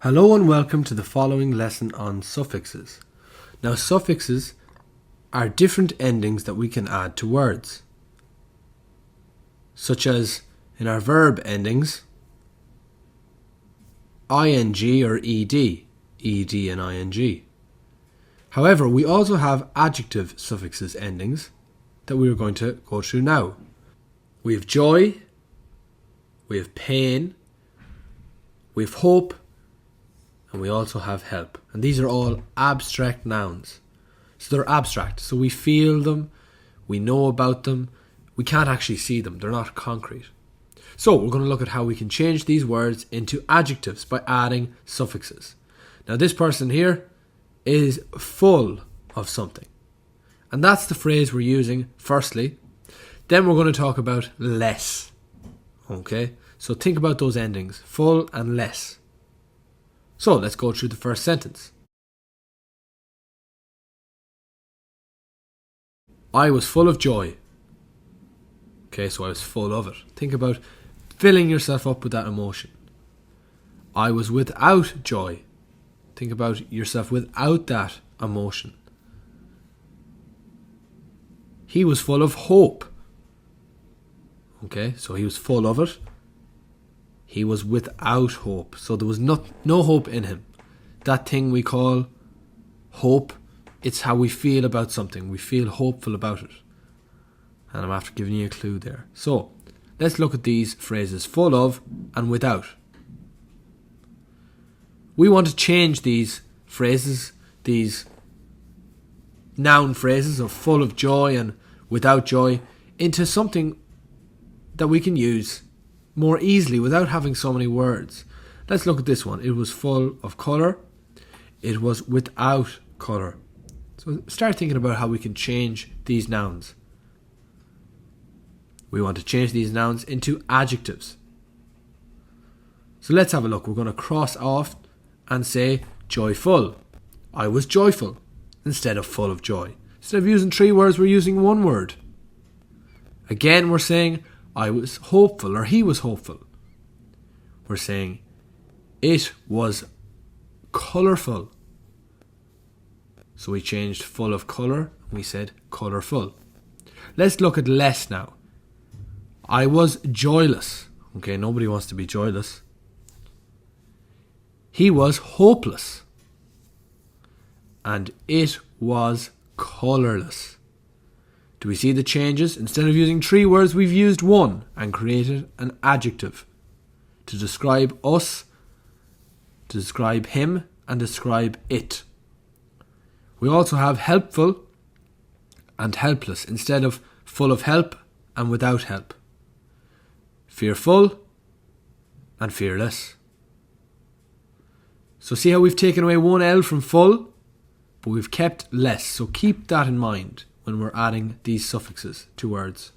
Hello and welcome to the following lesson on suffixes. Now, suffixes are different endings that we can add to words, such as in our verb endings, ing or ed, ed and ing. However, we also have adjective suffixes endings that we are going to go through now. We have joy, we have pain, we have hope, and we also have help. And these are all abstract nouns. So they're abstract. So we feel them, we know about them, we can't actually see them. They're not concrete. So we're going to look at how we can change these words into adjectives by adding suffixes. Now this person here is full of something. And that's the phrase we're using firstly. Then we're going to talk about less. Okay? So think about those endings, full and less. So let's go through the first sentence. I was full of joy. Okay, so I was full of it. Think about filling yourself up with that emotion. I was without joy. Think about yourself without that emotion. He was full of hope. Okay, so he was full of it. He was without hope. So there was no hope in him. That thing we call hope, it's how we feel about something. We feel hopeful about it. And I'm after giving you a clue there. So, let's look at these phrases, full of and without. We want to change these phrases, these noun phrases of full of joy and without joy, into something that we can use more easily without having so many words. Let's look at this one. It was full of colour. It was without colour. So start thinking about how we can change these nouns. We want to change these nouns into adjectives. So let's have a look. We're going to cross off and say joyful. I was joyful instead of full of joy. Instead of using 3 words, we're using 1 word. Again, we're saying I was hopeful or he was hopeful. We're saying it was colourful. So we changed full of colour and we said colourful. Let's look at less now. I was joyless. Okay, nobody wants to be joyless. He was hopeless. And it was colourless. Do we see the changes? Instead of using 3 words, we've used 1 and created an adjective to describe us, to describe him, and describe it. We also have helpful and helpless instead of full of help and without help. Fearful and fearless. So see how we've taken away 1 L from full, but we've kept less. So keep that in mind when we're adding these suffixes to words.